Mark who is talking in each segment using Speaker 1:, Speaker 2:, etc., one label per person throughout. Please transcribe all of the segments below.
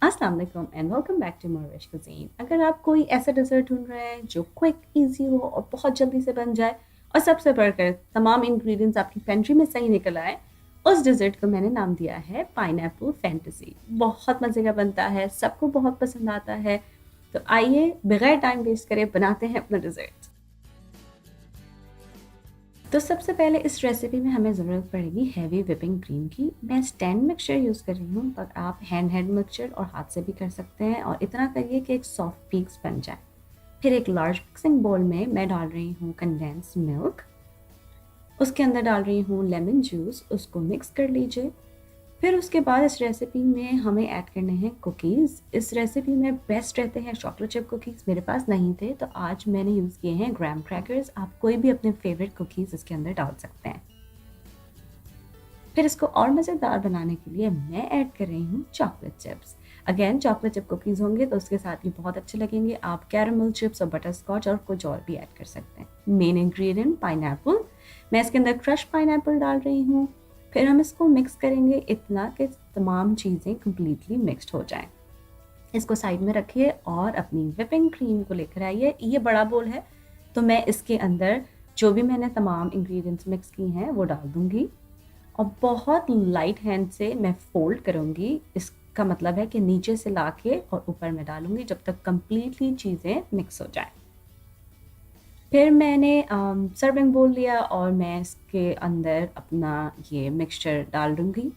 Speaker 1: अस्सलाम वालेकुम and welcome back to Moorish cuisine. अगर आप कोई ऐसा डेजर्ट ढूंढ रहे हैं जो क्विक, इजी हो और बहुत जल्दी से बन जाए और सबसे बढ़कर तमाम इंग्रेडिएंट्स आपकी पेंट्री में सही निकल आए, उस डेजर्ट को मैंने नाम दिया है पाइनएप्पल फैंटेसी। बहुत मज़े का बनता है, सबको बहुत पसंद आता है। तो आइए बगैर टाइम वेस्ट करे बनाते हैं अपना डेजर्ट। तो सबसे पहले इस रेसिपी में हमें ज़रूरत पड़ेगी हैवी व्हिपिंग क्रीम की। मैं स्टैंड मिक्सचर यूज़ कर रही हूँ, पर आप हैंड मिक्सचर और हाथ से भी कर सकते हैं और इतना करिए कि एक सॉफ्ट पीक्स बन जाए। फिर एक लार्ज मिक्सिंग बोल में मैं डाल रही हूँ कंडेंस मिल्क, उसके अंदर डाल रही हूँ लेमन जूस, उसको मिक्स कर लीजिए। फिर उसके बाद इस रेसिपी में हमें ऐड करने हैं कुकीज़। इस रेसिपी में बेस्ट रहते हैं चॉकलेट चिप कुकीज़, मेरे पास नहीं थे तो आज मैंने यूज़ किए हैं ग्राम क्रैकर्स। आप कोई भी अपने फेवरेट कुकीज़ इसके अंदर डाल सकते हैं। फिर इसको और मज़ेदार बनाने के लिए मैं ऐड कर रही हूँ chocolate chips. Again chocolate chip cookies होंगे तो उसके साथ ये बहुत अच्छे लगेंगे। आप कैरमल चिप्स और बटर स्कॉच और कुछ और भी ऐड कर सकते हैं। मेन इंग्रेडिएंट पाइनएप्पल, मैं इसके अंदर क्रश पाइनएप्पल डाल रही हूँ। फिर हम इसको मिक्स करेंगे इतना कि तमाम चीज़ें कम्प्लीटली मिक्सड हो जाएं। इसको साइड में रखिए और अपनी व्हिपिंग क्रीम को लेकर आइए। ये बड़ा बोल है तो मैं इसके अंदर जो भी मैंने तमाम इंग्रेडिएंट्स मिक्स की हैं वो डाल दूंगी और बहुत लाइट हैंड से मैं फोल्ड करूँगी। इसका मतलब है कि नीचे से लाके और ऊपर में डालूँगी जब तक कंप्लीटली चीज़ें मिक्स हो जाएँ। फिर मैंने सर्विंग बोल लिया और मैं इसके अंदर अपना ये मिक्सचर डाल दूँगी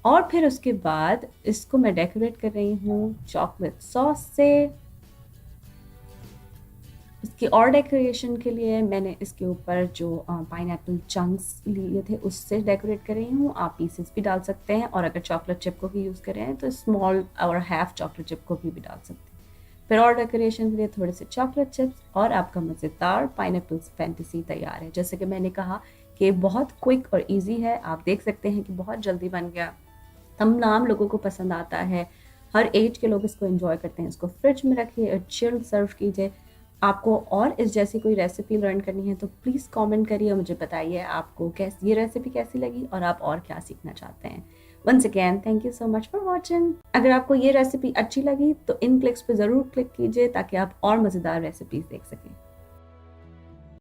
Speaker 1: और फिर उसके बाद इसको मैं डेकोरेट कर रही हूँ चॉकलेट सॉस से। इसकी और डेकोरेशन के लिए मैंने इसके ऊपर जो पाइनएप्पल चंक्स लिए थे उससे डेकोरेट कर रही हूँ। आप पीसेस भी डाल सकते हैं और अगर चॉकलेट चिप को भी यूज़ कर रहे हैं तो स्मॉल और हाफ चॉकलेट चिप को भी डाल सकते हैं। फिर और डेकोरेशन के लिए थोड़े से चॉकलेट चिप्स और आपका मज़ेदार पाइनएप्पल फैंटेसी तैयार है। जैसे कि मैंने कहा कि बहुत क्विक और ईजी है, आप देख सकते हैं कि बहुत जल्दी बन गया। तमाम लोगों को पसंद आता है, हर एज के लोग इसको एंजॉय करते हैं। इसको फ्रिज में रखिए और चिल सर्व कीजिए। आपको और इस जैसी कोई रेसिपी लर्न करनी है तो प्लीज़ कमेंट करिए और मुझे बताइए आपको कैसी ये रेसिपी कैसी लगी और आप और क्या सीखना चाहते हैं। Once again thank you so much for watching. अगर आपको ये रेसिपी अच्छी लगी तो इन क्लिक्स पे ज़रूर क्लिक कीजिए ताकि आप और मज़ेदार रेसिपीज़ देख सकें।